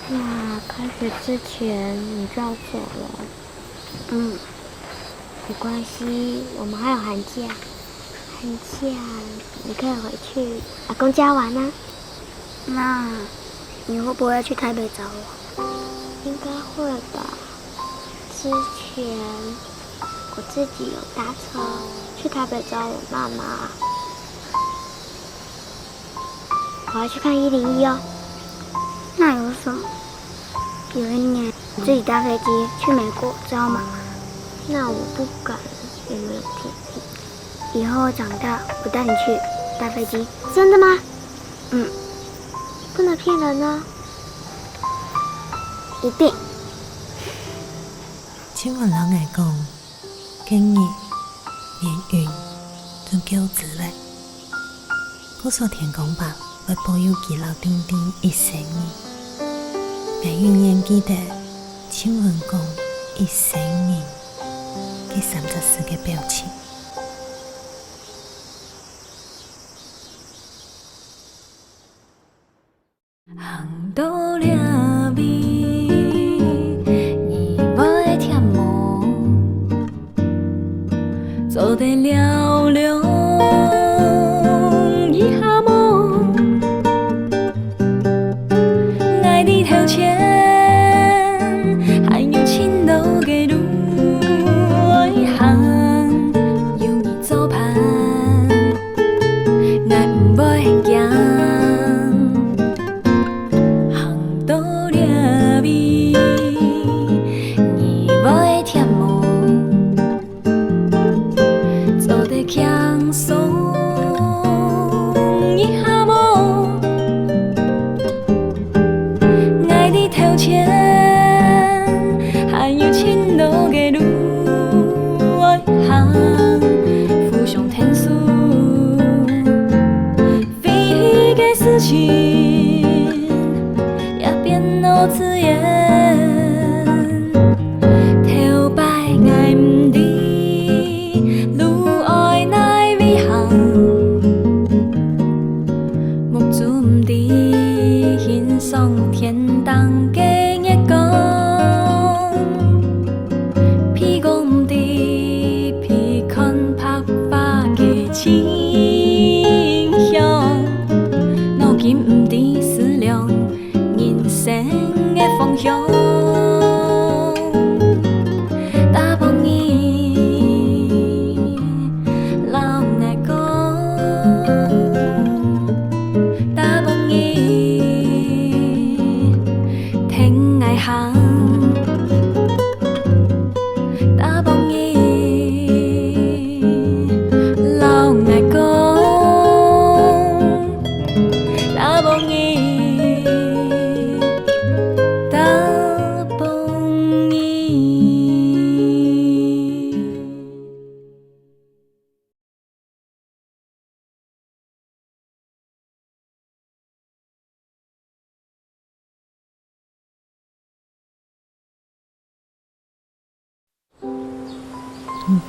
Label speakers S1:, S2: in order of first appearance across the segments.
S1: 那开学之前你就要走了。没关系，我们还有寒假。寒假你可以回去阿公家玩啊。
S2: 那你会不会去台北找我？
S1: 应该会吧。之前我自己有搭车去台北找我妈妈。我要去看101哦。
S2: 那有什么？有一年我自己搭飞机去美国找妈妈。
S1: 那我不敢，也没有体力。
S2: 以后我长大，我带你去搭飞机。
S1: 真的吗？
S2: 不能骗人哦。一定。
S3: 青云人会讲，今日连云都叫子嘞。古说天公伯会保佑耆老丁丁一生年，会永远记得青云公一生年嘅34个表情。
S4: 行到了尾，你袂忝无，做得了了，一下无，爱你头前，还有青豆的路，一行有你走伴，爱不袂惊。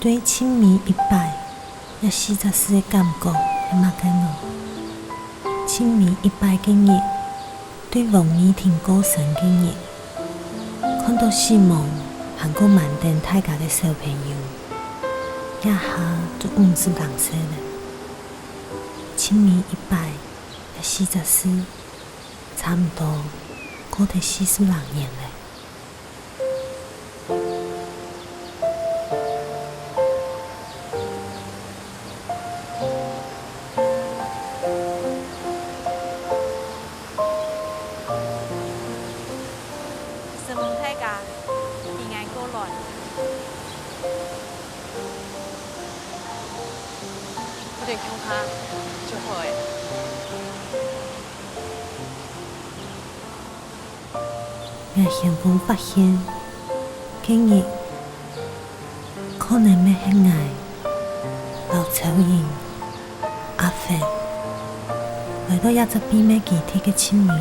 S3: 对清明100也44个感觉是嘛个呢？清明100个日，对王美婷过生个日，看到希望韩国满登大家的小朋友，一下就50多岁了。清明100也44，差不多过得40多年了。
S5: 对恐怕就会。
S3: 我先锋发现，今日可能要很爱老草原、阿芬，来到1只比咩具体的清明100，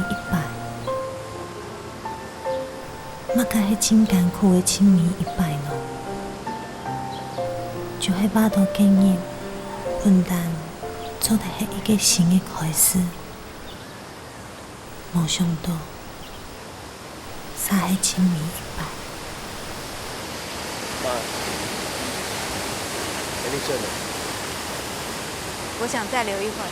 S3: 乜个係真艱苦的清明100呢？就係把到今日。分担做的是一个新的开始，没想到撒喺清明一拜。
S6: 妈，给你这里。
S5: 我想再留一会儿。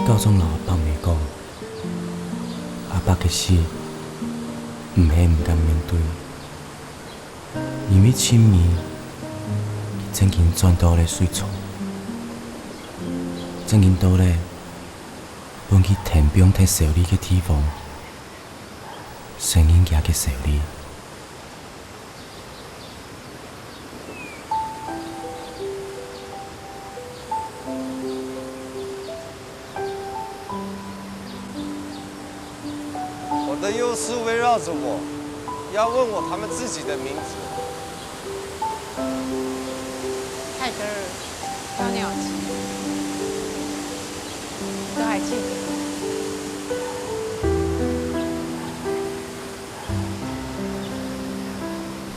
S7: 高中老阿伯咪讲，阿伯其实唔系唔敢面对，因为清明曾经转到咧水厝，曾经到咧本去田边摕小李嘅地方，声音夹嘅小李。
S8: 我的幼师围绕着我，要问我他们自己的名字。
S5: 泰戈尔、小鸟集，你都还记得？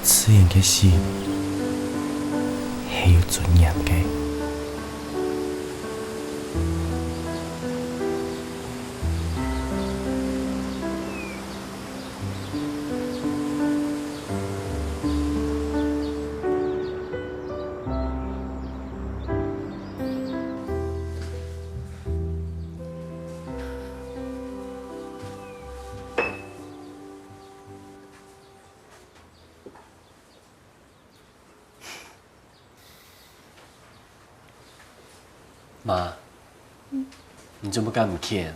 S7: 此人嘅事係有尊嚴嘅。
S6: 妈，你怎么敢唔见？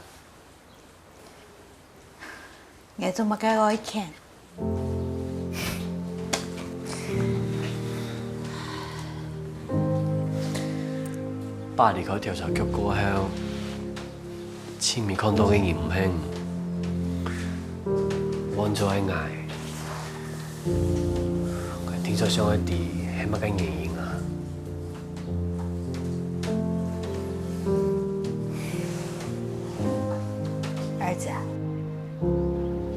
S5: 我怎么该我看？
S6: 爸离开调查局过后，清明看到嘅人唔興，揾咗喺捱，佢聽咗上一啲係乜嘅原因啊？
S9: 儿子啊，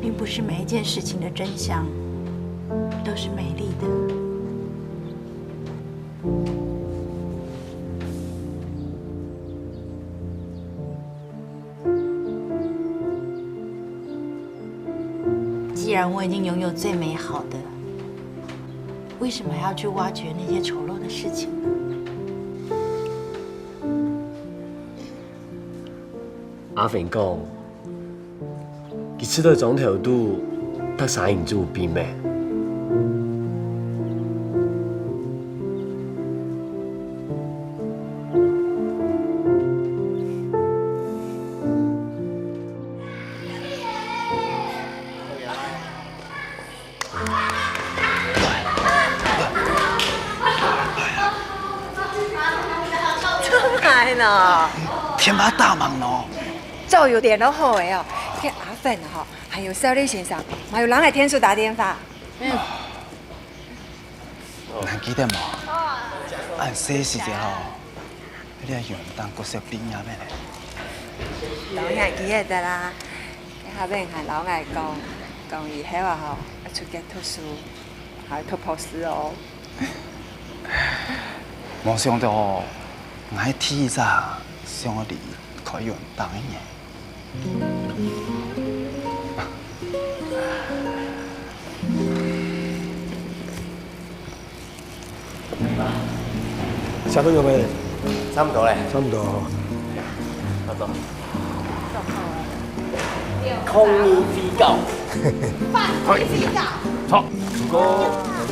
S9: 并不是每一件事情的真相都是美丽的。既然我已经拥有最美好的，为什么还要去挖掘那些丑陋的事情呢？
S6: 阿肥講，佢知道總頭都得散唔住邊咩？
S10: 来呢，
S11: 天帮大忙咯。
S10: 照有点都好诶哦，给阿粉哈，还有小李先生，还有人来天数打电话。
S11: 还记得冇？按细时阵吼，你系用当国小毕业咩咧？
S10: 老爱记得啦，下边系老爱讲以后啊吼，要出家读书，还要读博士哦。
S11: 冇想到哦，我喺天咋想我哋可以用当嘅。
S12: 下分鐘未？
S6: 差唔多咧。
S12: 差唔多。
S6: 差唔多。空衣飛狗。
S10: 空衣飛狗。
S6: 錯。如果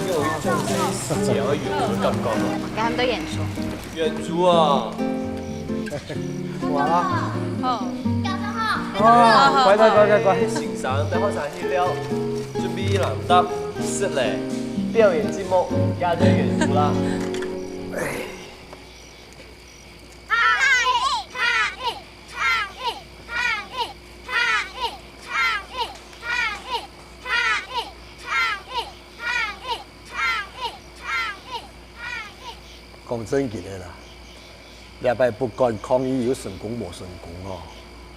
S6: 有一種自己而遠足嘅感覺咯。
S2: 給他們都演出。
S6: 遠足啊！
S12: 完啦。
S5: 好。
S12: 哦，乖。
S6: 欣賞最後3戲了，準備難得失禮，表演節目加咗元素啦。
S12: 講真嘅啦，礼拜不管抗议有成功无成功哦，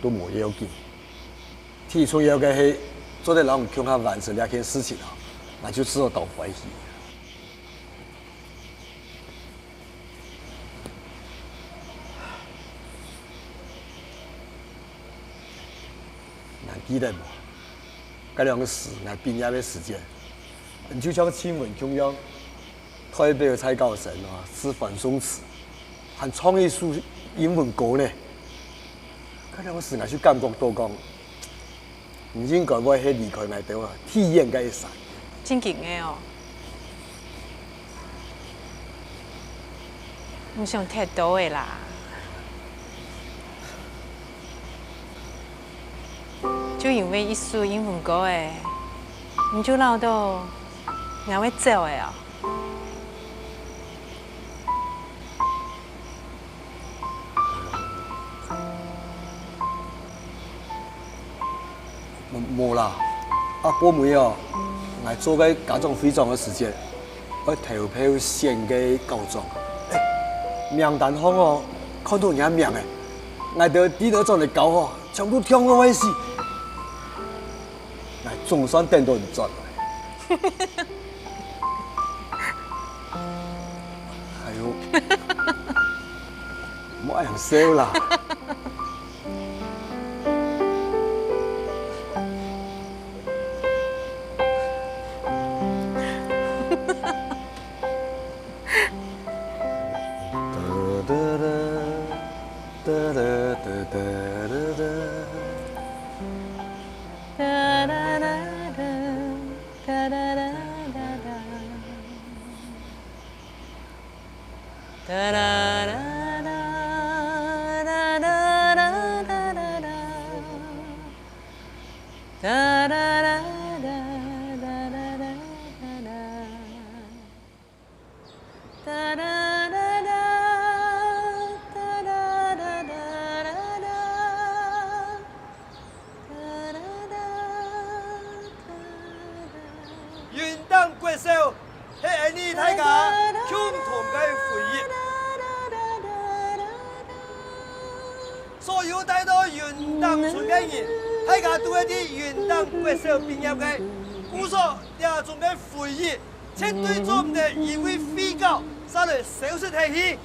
S12: 都无要紧。最重要嘅是做得让人强下完成那件事情啊，那就知道到欢喜。还记得无？这两个事，俺毕业的时间，你就像新闻中央，台北的蔡高神啊，吃反宋词，还创意书英文歌呢。这两个事，俺就感觉到讲，唔应该我去离开俺度啊，体验这一生。
S5: 真劲的哦，唔想太多的啦。就因为一首英文歌诶，你就闹到也会走诶哦。
S12: 无啦，波妹哦，我做个家长会长的时间，我投票选个高中，名单方哦，看到人家名诶，我到第二种嚟搞哦，全部听我位死。总算等到你转来。哎呦，莫样笑啦！
S8: 云淡国寿，系安尼大家共同嘅回忆。所有带到云淡村嘅人，大家都係啲云淡國壽畢業嘅，故所呢種嘅回憶，絕對做唔得以為非教，使嚟小說提起。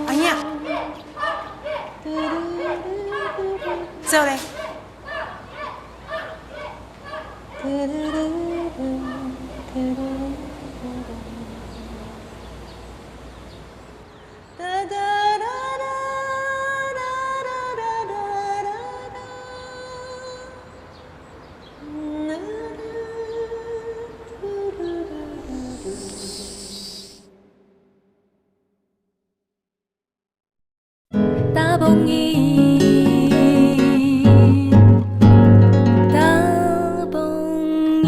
S9: 阿娘，走嘞。
S4: 大梦伊，大梦伊。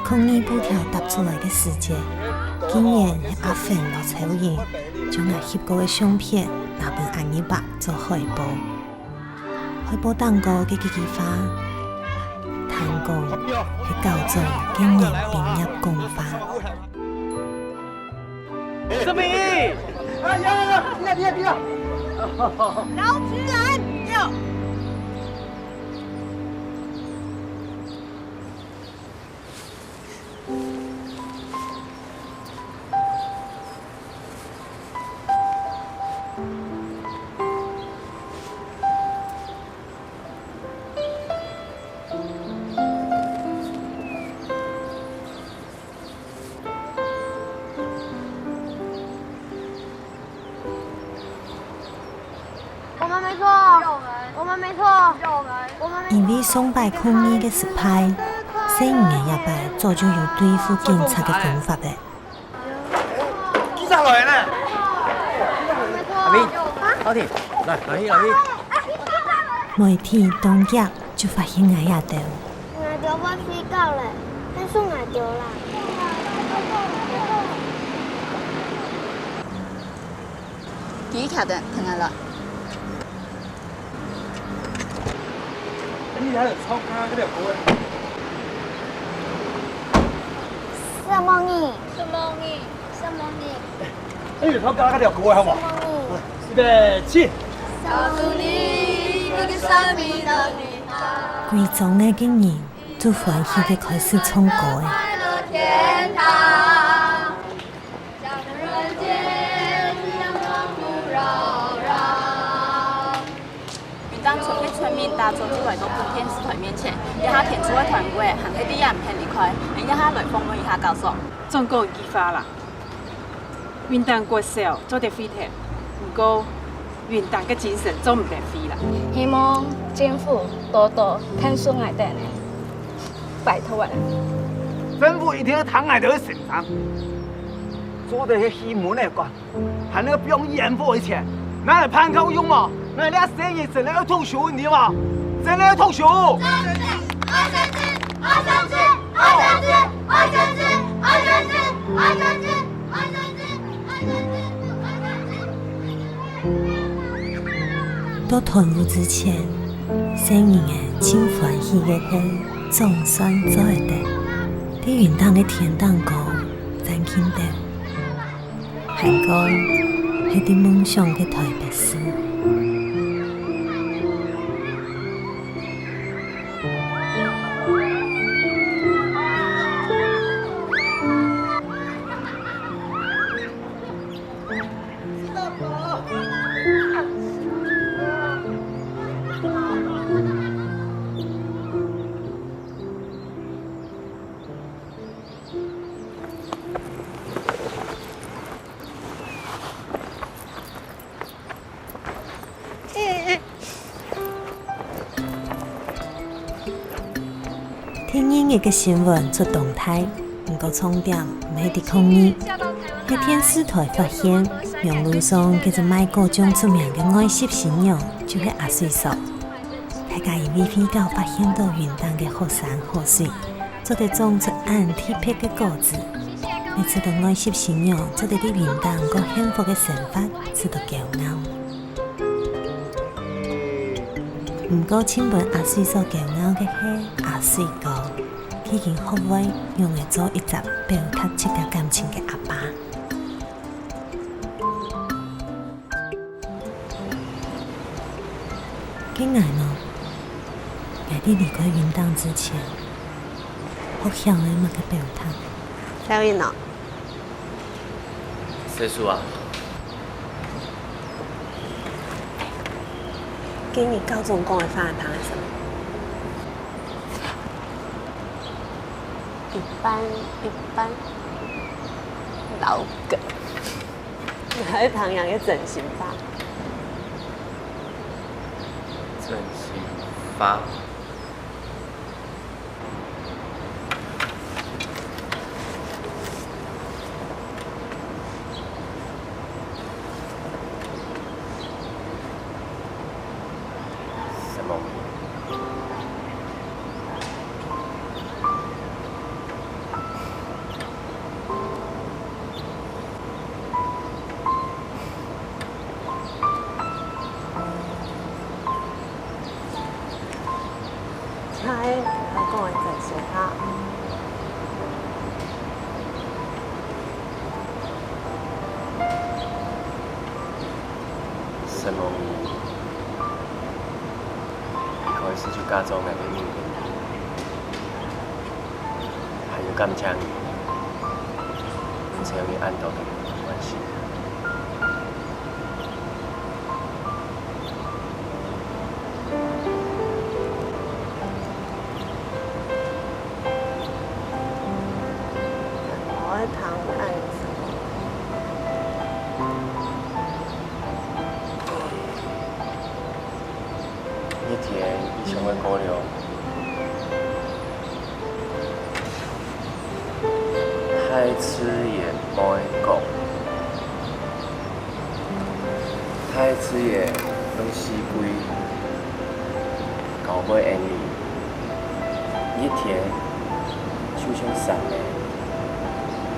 S3: 抗议布条搭出来的时间，竟然是阿芬和曹颖将我翕过的相片拿本红日白做海报，海报当过嘅几枝花，谈过去高中竟然毕业公花。
S6: 志明，
S12: 哎呀，别！
S9: 老子人哟。
S3: 因为崇拜抗议的失败，所以5月1日早就有对付警察的方法嘞。
S8: 警察来了。
S6: 阿明，老铁，来，阿希。
S3: 每天当日就发现我也到。
S1: 我丢我睡觉嘞，但是我丢啦。
S10: 幾條的疼下來。
S8: 你喺度抄卡嗰條稿啊？
S2: 什麼你？
S1: 什么你？什么你？
S8: 你嚟抄卡嗰條稿啊，好冇？預備起！
S3: 貴族的經驗就歡喜地開始唱歌的。
S13: 雲當村嘅村民大眾就來到本天使台面前，一下填出嘅團隊，行起啲人唔肯離開，一下來訪問一下教授。
S5: 總共幾發啦？雲當國小做得飛踢，不過雲當嘅精神做唔得飛啦。
S1: 希望政府多多看順我哋，拜託啊！
S8: 政府一定要睇我哋嘅成長，做得係希望嚟講，還要不用延付錢，那係攀高用嘛？那倆生意真係要退休，你嘛？真係要退休。到團務之前，生人嘅真歡喜嘅係總算做會得，啲雲當嘅天當歌真聽到，還講係啲夢想嘅台北市。天英嘅新聞出動態，唔過重點唔係啲抗議。喺電視台發現，洋路上叫做賣各種出名嘅愛惜新娘，就係阿水嫂。大家因為比較發現到雲當嘅好山好水，做得種出按貼片嘅果子。你知道愛惜新娘做得啲雲當個幸福嘅生活，值得驕傲。唔過親本阿水嫂驕傲嘅係阿水哥。已經學會用嚟做一集表達自家感情嘅阿爸。竟然咯，喺你離開雲當之前，我想你乜嘅表達？
S14: 小雲咯，
S6: 誰輸啊？
S14: 今年高中講嘅飯堂係什麼？一般，老梗，還是唐陽嘅整形法？
S6: 整形法？什麼？什麼？一開始就假裝我的命令，還有感情，只要你按到的關係。
S14: 我的唐案什麼？
S6: 一天以前的高粱，太吃也唔會講，太吃也攏死鬼，搞尾緣一天就像神的，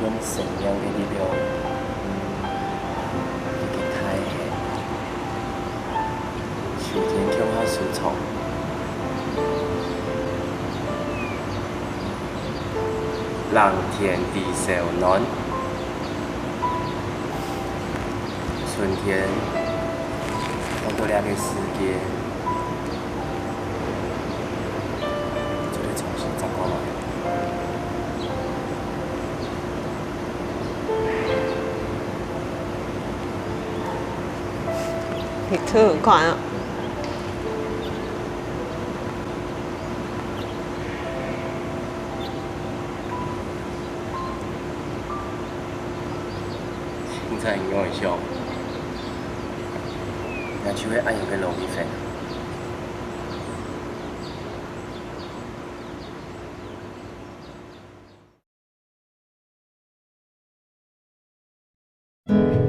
S6: 用神樣的力量，去太下。舒畅。让天地小暖，春天看到两个世界，就得重新走过来。
S14: 你车很快啊！
S6: 现在应用一下，那就会按有个路米粉。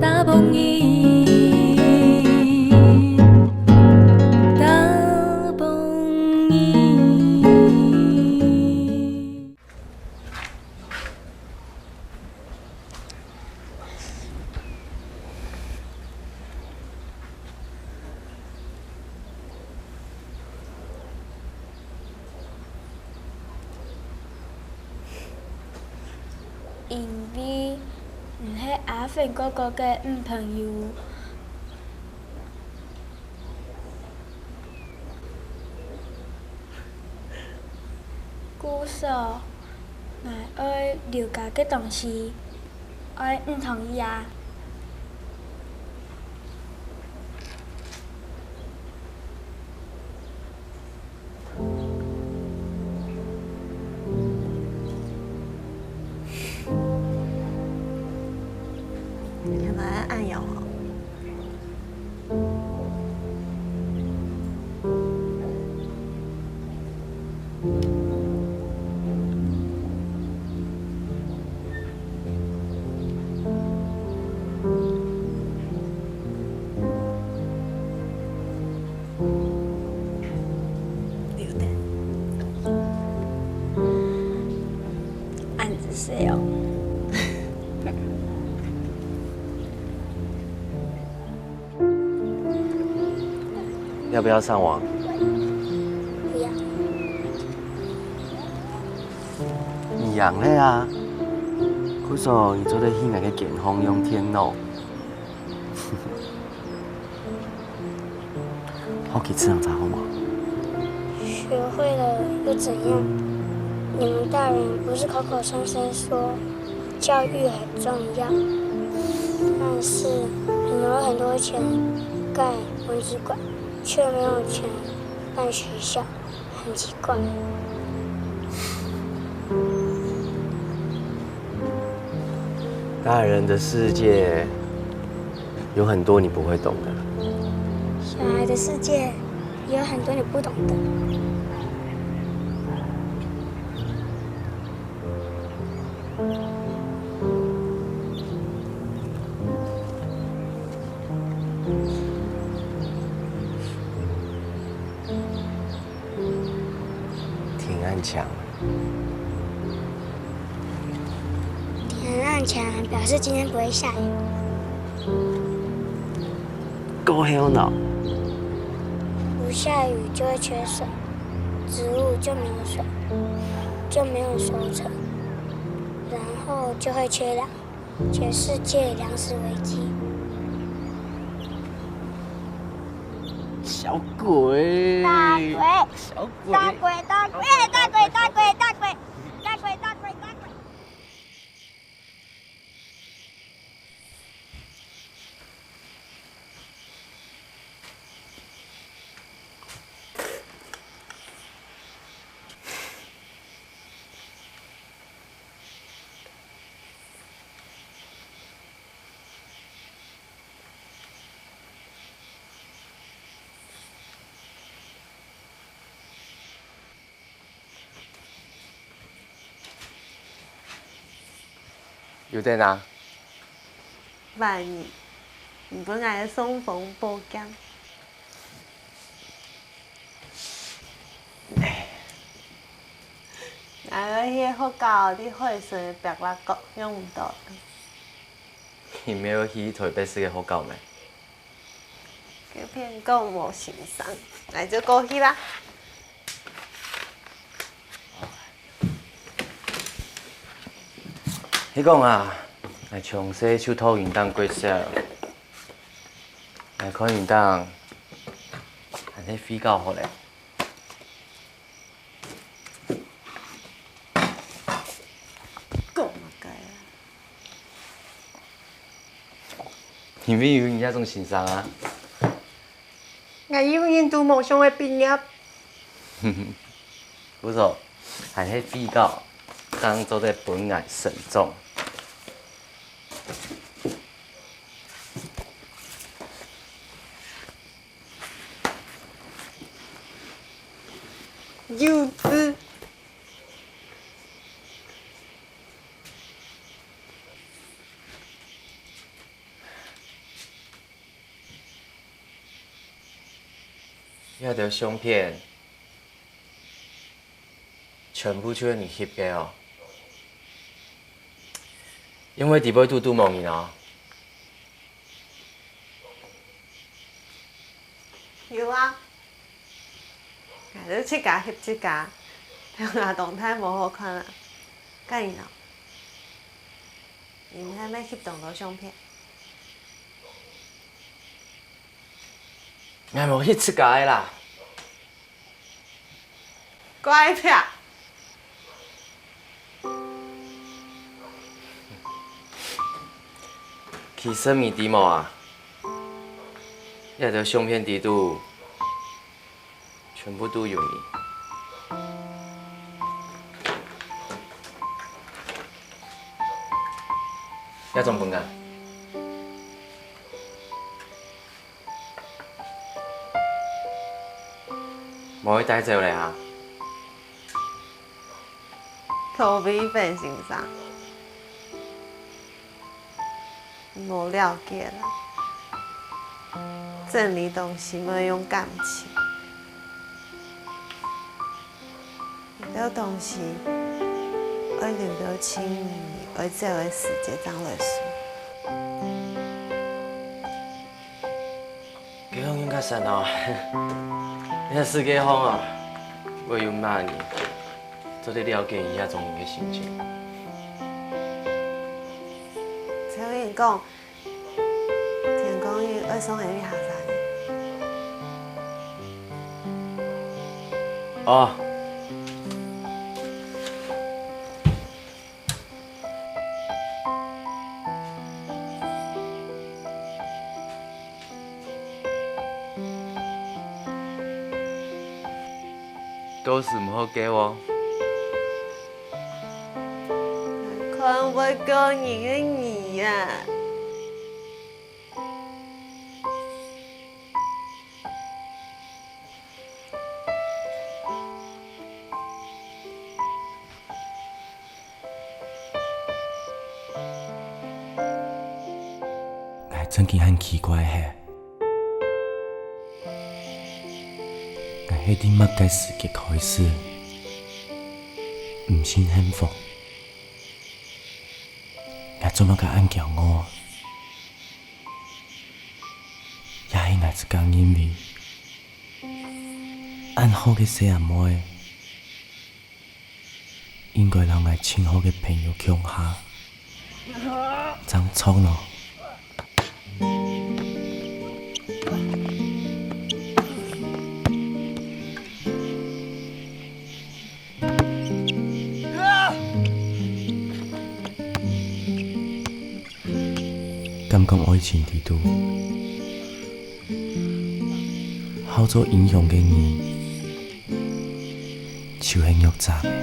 S4: 大梦伊，大梦伊。
S2: 因为唔係阿肥哥哥嘅女朋友。姑嫂，我愛了解嘅東西，我唔同意啊。
S14: 你看他按摇哈。
S2: 按子谁哦？
S6: 要不要上网？
S2: 不要。
S6: 一样的啊。姑嫂，你做得起那个健康用天咯。好奇吃两茶好吗？
S2: 学会了又怎样？你们大人不是口口声声说教育很重要，但是你们有很多钱盖文字馆，却没有钱办学校，很奇怪。
S6: 大人的世界有很多你不会懂的。
S2: 小孩的世界也有很多你不懂的。
S6: 挺暗墙，
S2: 天暗墙表示今天不会下雨。
S6: 够黑脑。
S2: 不下雨就会缺水，植物就没有水，就没有收成，然后就会缺粮，全世界粮食危机。
S6: 小鬼！
S2: 大鬼！
S6: 小鬼！
S2: 大鬼！大鬼！大鬼！大鬼！大鬼！大鬼！大鬼！大鬼！
S6: 有在哪？
S14: 万一，本来送逢波江。那个迄福教伫惠水白拉国用唔到。
S6: 你没有去台北市的福教咩？
S14: 这片讲无欣赏，来就过去啦。
S7: 你讲啊，来从细手套运动过少，来看运动，按迄飞到好咧。
S14: 讲嘛该啊。
S7: 因为有人家种欣赏啊。
S14: 我永远都梦想会毕业。
S7: 不错，按迄飞到，当做在本案慎重。
S14: 幼稚。
S7: 遐条相片，全部就是你翕的哦。因为伫尾拄梦伊哦。
S14: 有啊。你这家翕这家，两下动态无好看啊，甲伊闹。伊毋通要翕动作相片。
S7: 俺无翕出家的啦。
S14: 乖撇。
S7: 其实米迪莫啊，遐条相片伫拄。全部都有你。要怎么办？无去带走咧啊！
S14: 逃避变欣赏，无了解啦。整理东西要用感情。有东西要留到清明，要做的时节才来说。
S7: 给风应该散哦，你世界风啊，我用骂你，做得了解一下中人的心情。
S14: 才跟你讲，听讲伊要送下你下山。
S7: 哦。都是唔好给我。
S14: 看我讲你的你呀。
S7: 我真经很奇怪嘿。迄啲乜嘅事嘅開始，唔先幸福，我做乜嘅按叫我，也係我一講因為按好嘅細阿妹，應該讓我親好嘅朋友強下，爭錯咯。感覺愛情地度，好做英雄嘅人，就係肉雜嘅。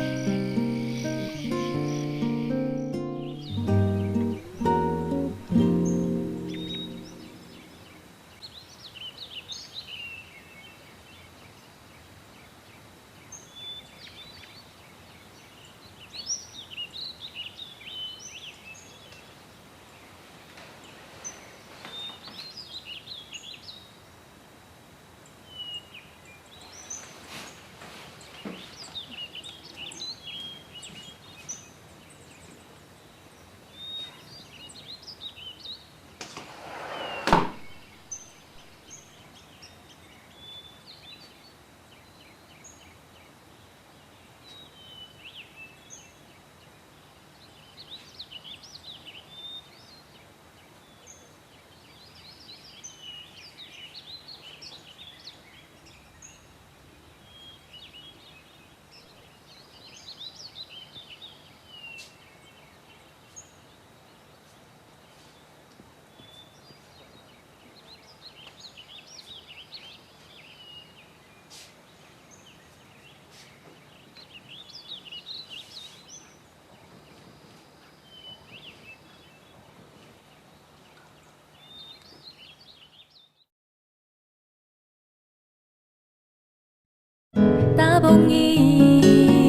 S4: 风雨，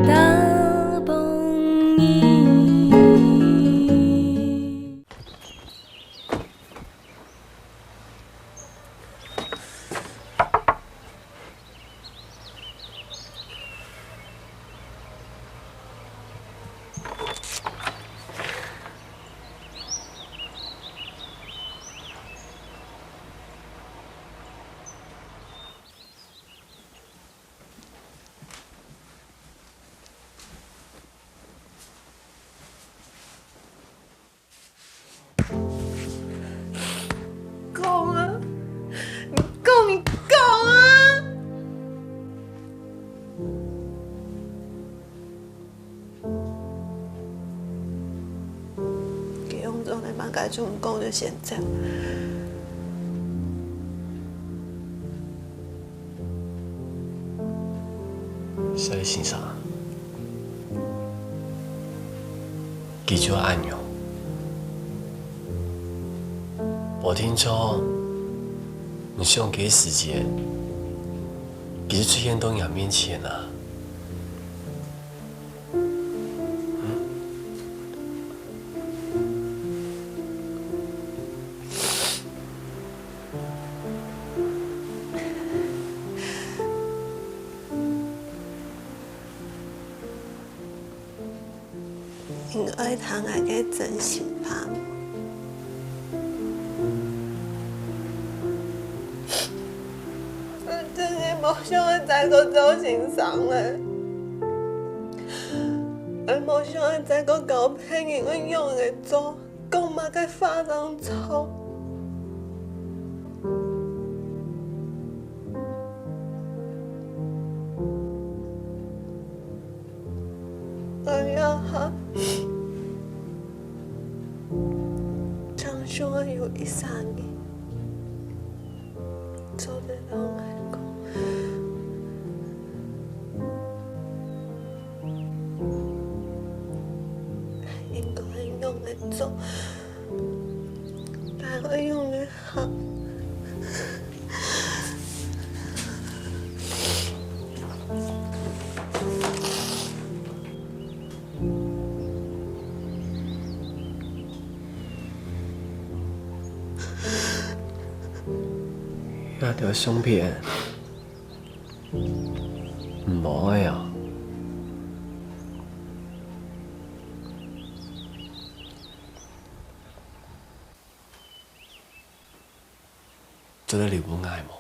S4: 大风雨。
S14: 够了，你够啊！给用中来把改成功就现在。
S6: 所以先生，记住按钮。我听说你是用给时间，其实出现东阳面前啊。
S14: 因爱谈爱嘅真心话。我真係冇想去再個做先生咧，我冇想去再個搞偏因為用嘅做，講乜嘅發展錯。哎呀哈！長兄啊，有13年，做得到愛講，應該用嚟做，但係用嚟好。
S6: 那條相片唔好啊！做得你唔愛冇？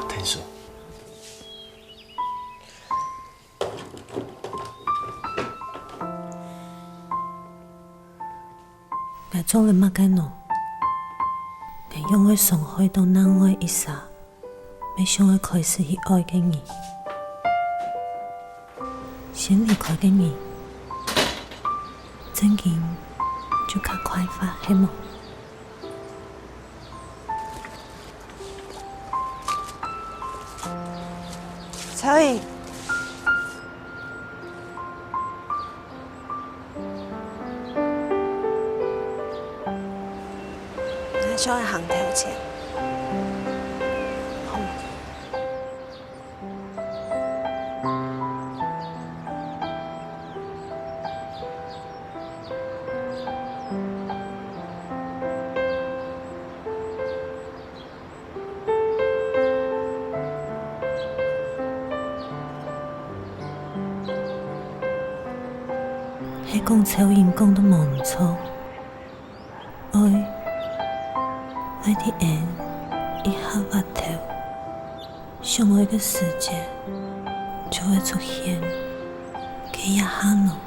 S6: 天數。
S3: 我做了乜嘅喏？你用我傷害到難愛一剎，未想我開始去愛嘅你，先離開嘅你，真經就較快發係冇？
S14: 小颖，你想去行條車，好嗎？
S3: 係講抽煙講得冇唔錯，愛的眼一下滑頭，相愛嘅世界就會出現嘅一下咯。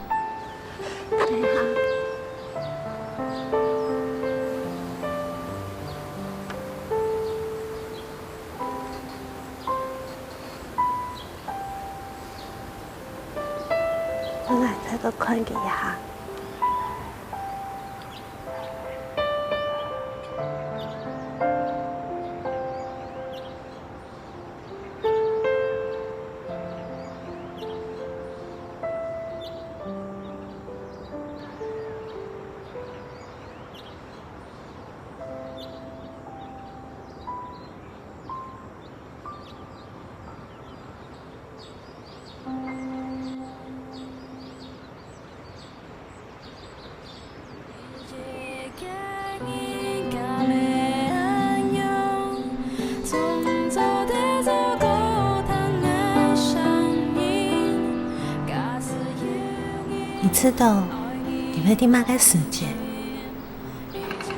S14: 去看佢一下。
S3: 你知道你会伫哪个时节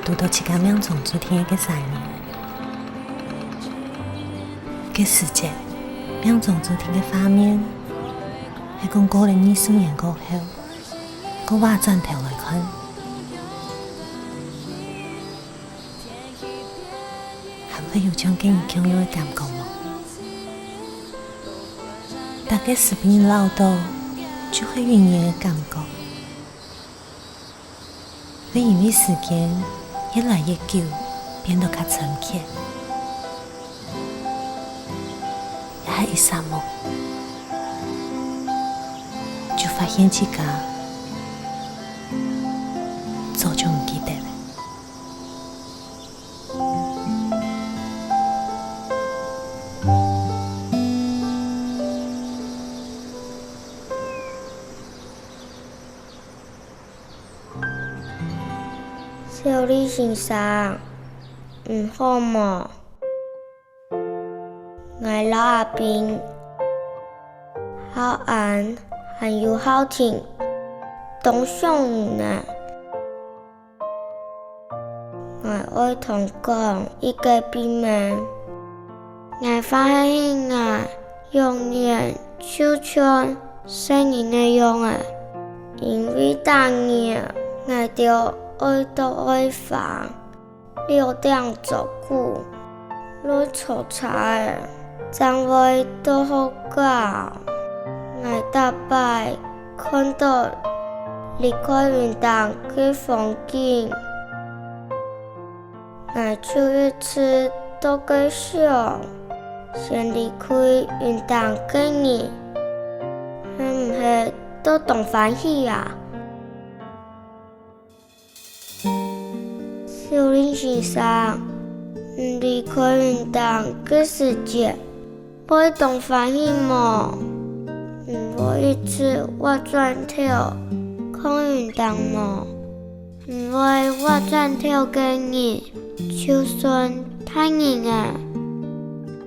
S3: 拄到一天冥种主天的3年？这时节冥种主天的画面，是讲2024年过后，我话转头来看，还会有种跟你共有的感觉吗？大概视频老到就会晕烟的感觉，会因为时间越来越久，变得较深刻。也还一刹那，就发现自己早就不记得了。
S1: 小李先生，唔好嘛，我老阿兵好暗，还有好听，都想你呢。我爱同讲一个秘密，我发现我永远就像生日那样啊，因为当年我就爱到爱烦，6点走久，来出差，站位都好高。我大摆看到离开云淡的风景，我就一直都在想，先离开云淡的人，是唔是都懂欢喜啊？小林先生，唔离开云淡的世界，会懂欢喜吗？唔会一直我转头看云淡吗？唔会我转头跟你，就算太热啊，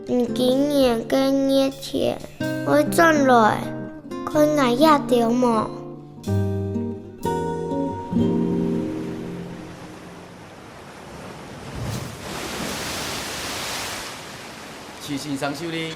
S1: 唔今年跟热天，我转来看我也掉吗？
S11: 是先生修理。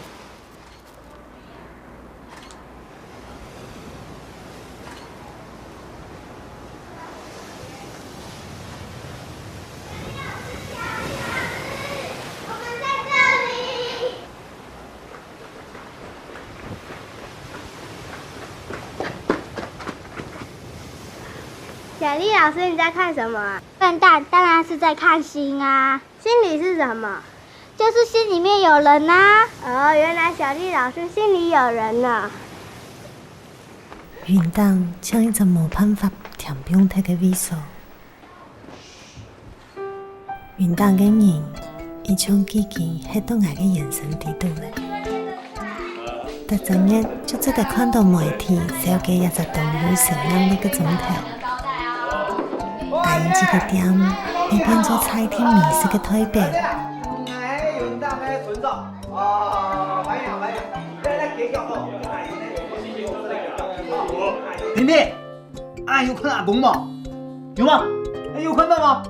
S15: 小丽老师，你在看什么啊？笨蛋，当然是在看心啊。心里是什么？就是心里面有人啊。哦，原来小丽老师心里有人呢。
S3: 云淡像一种冇办法填平他的微笑。云淡的人，一种记忆喺到我的眼神底度了。突然間就真係看到媒體小嘅一隻動物上兩個鐘頭。大英這個點會變做菜天美食嘅代表。
S11: 甜甜，有看阿公嗎？有嗎？有看到嗎？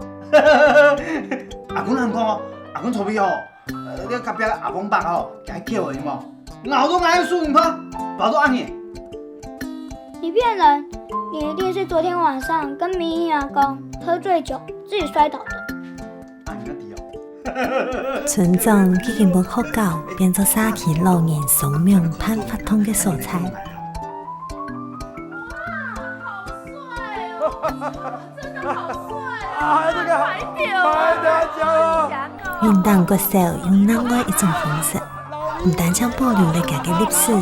S11: 阿公難講哦，阿公錯別哦，你隔壁阿公伯哦，該叫我有冇？咬都咬樹唔怕，保都按你。
S15: 你騙人！你一定是昨天晚上跟明英阿公喝醉酒自己摔倒的。
S3: 村莊已經冇學校，變做沙期老年送命盼發通嘅所在。
S8: 真的好帅啊！这个白得奖哦！
S3: 云淡国小用另外一种方式，唔但将保留了家嘅历史，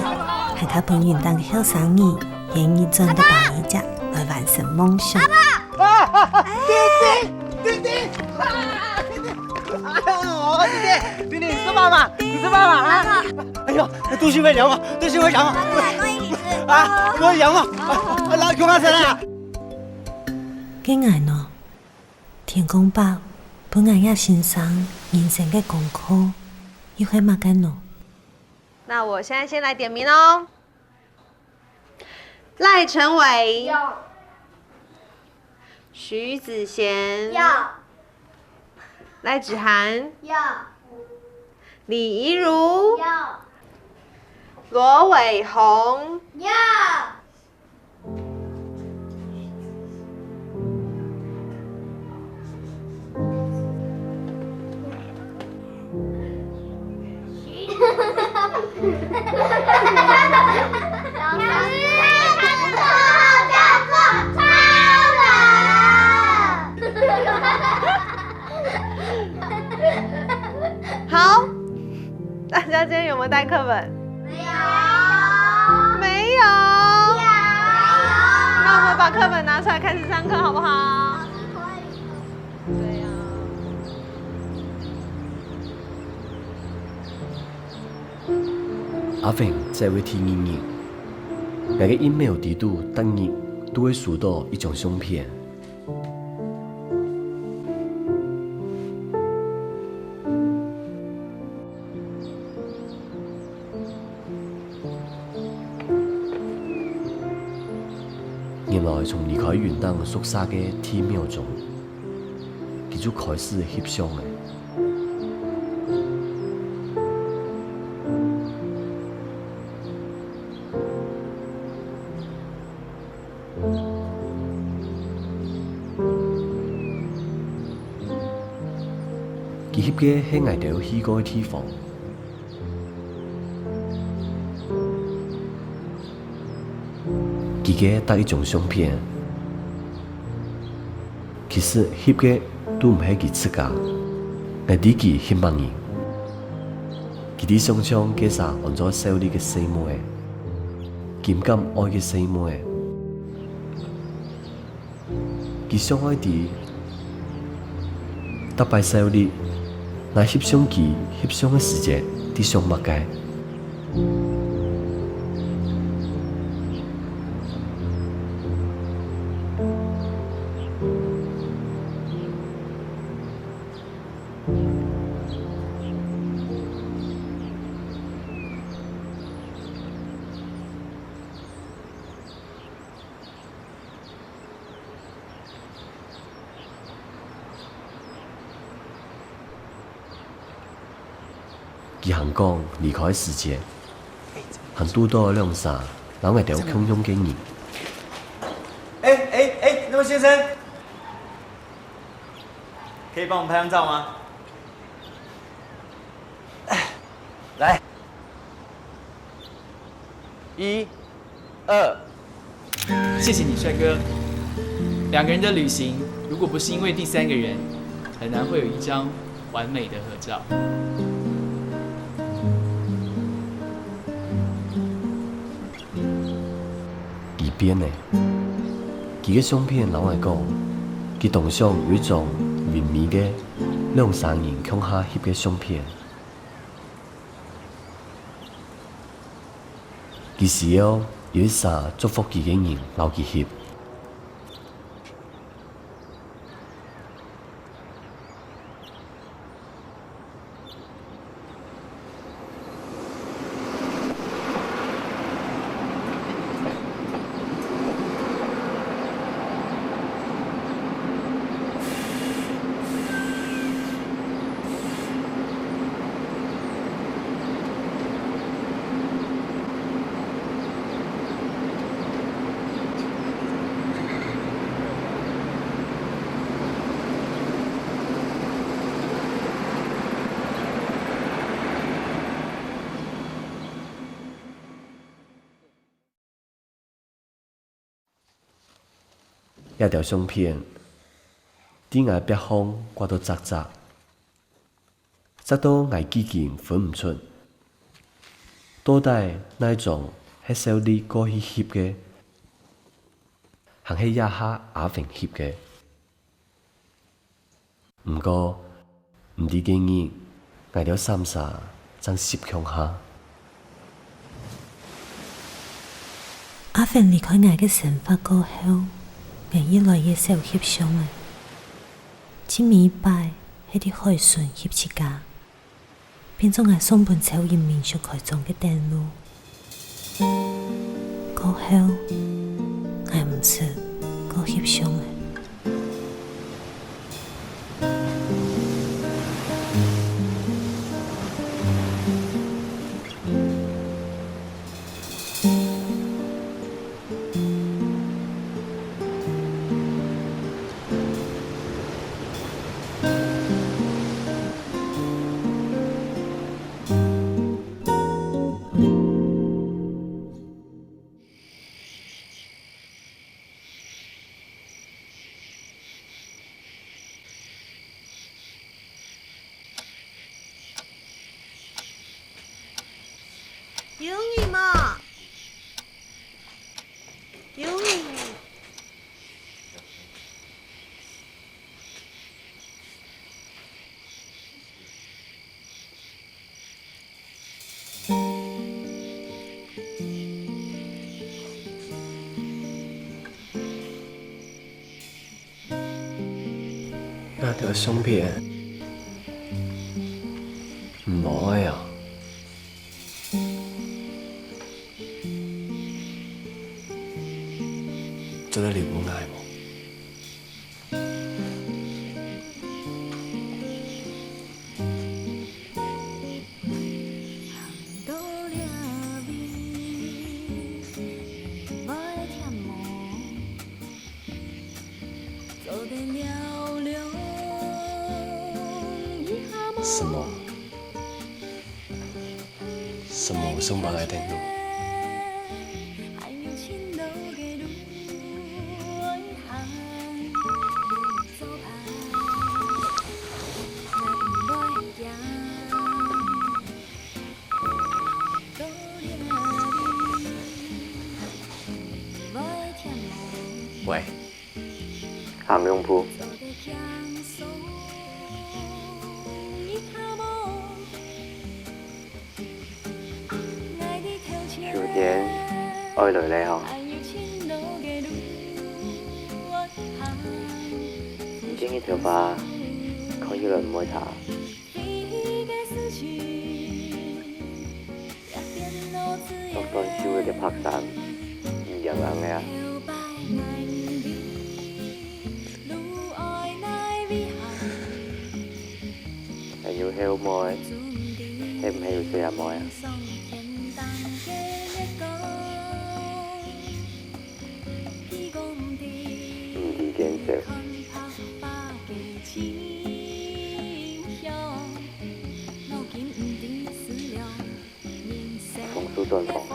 S3: 还靠帮云淡小生意演绎中的白衣家来完成梦想。
S11: 弟弟，弟弟，你吃饭吗？你吃饭吗？啊！哎呦，都是为娘嘛，都是为娘嘛。啊，为娘嘛，老穷啊，谁来？
S3: 今日呢，天公伯本来也欣赏人生嘅功课，又系乜嘅呢？
S14: 那我现在先来点名哦。赖成伟，徐子贤，赖芷涵，李怡如，罗伟宏，好，大家今天有没有带课本？没有。那我们把课本拿出来开始上课，好不好？对呀。
S6: 阿凤这位天英英，那个 email 地度等日都会收到一张相片。原来从离开云淡宿舍嘅天秒钟，佢就开始翕相嘅。佢翕嘅喺外頭去過嘅地方。佢嘅得一張相片，其實翕嘅都唔係佢自家，係啲佢翕別人。佢啲相窗其實按咗小啲嘅細妹，兼咁愛嘅細妹。佢相愛啲，特別小啲，那翕相機翕相嘅時節，啲相物嘅。佢行講離開世界，行多多兩三，人會掉洶湧嘅人。
S11: 那位先生，可以幫我們拍張照嗎？來，1、2。
S16: 謝謝你，帥哥。兩個人的旅行，如果不是因為第三個人，很難會有一張完美的合照。
S6: 邊呢？佢嘅相片老外講，佢當上有一張完美嘅兩三人向下翕嘅相片。佢是要有一紮祝福佢嘅人留佢翕。一条相片，顶崖北方挂到窄窄，窄到崖几近分唔出，到底哪一种迄小弟过去翕嘅，还是夜下阿平翕嘅？毋过毋知今日挨条三煞真摄强下。
S3: 阿芬离开我嘅想法过后，我越来越少翕相啊。前面一摆喺啲海船翕一架，变做我送本超人民俗开装嘅电路。过后，我唔识过翕相啊。
S14: 有你嘛？有你。
S6: 那条相片唔爱啊！做得了唔爱冇？什么？什么送把爱听到？喂，
S17: 咸用鋪。秋天愛來你嗬，已經一條疤，可以來唔會搽。落山燒嗰啲拍散，唔樣硬嘅啊！係要曉妹，係唔係要四日妹啊？風騷斷房嘅。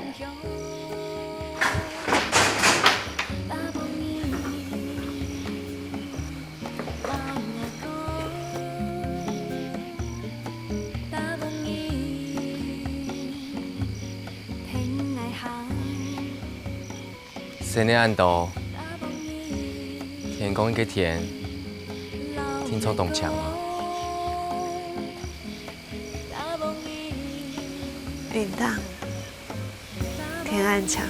S7: 新的暗道，天公一个天，天冲动墙啊！
S14: 铃铛，天暗墙。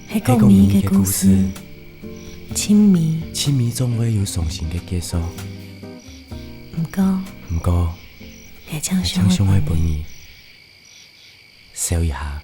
S3: 係個謎嘅故事，千迷。
S7: 千迷總會有送行嘅結束。
S3: 唔過，我唱上嘅本意，
S7: 笑一下。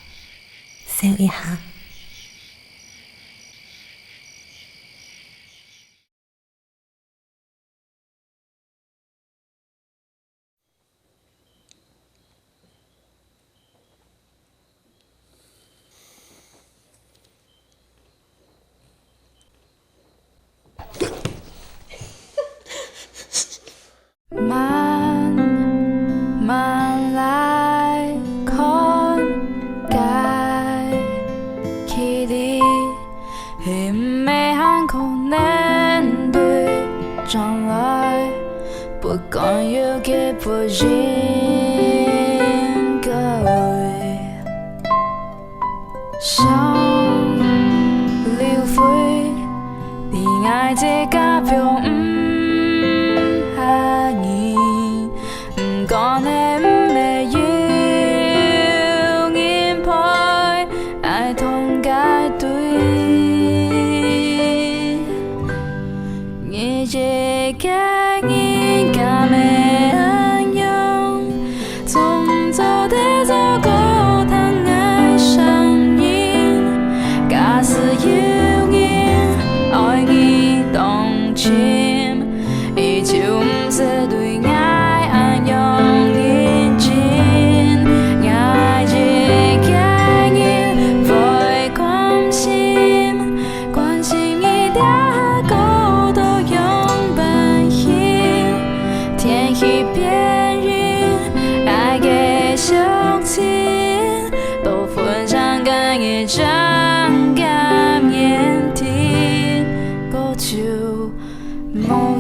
S4: 你唔会喊苦面对将来，不敢要给不应该。想流费，你爱这个表唔下意，唔讲的唔会要人陪，爱同解对。你这个人敢会安用，从早到早过通爱上瘾，假使有人爱你动情，伊就唔是对爱安用认真。爱这个人会关心，关心伊条狗都用半心，天气变人，爱给相亲，都分享跟一张感言听，过就无